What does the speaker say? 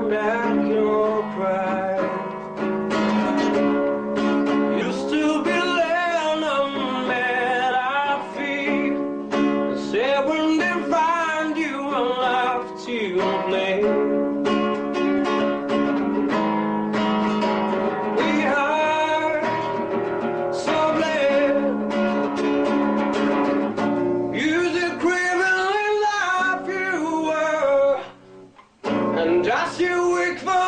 back your pride. Used to be laying on at our feet, and said when they find you, I'll have to play. We are so glad. You're the criminal life you were, and just you weak for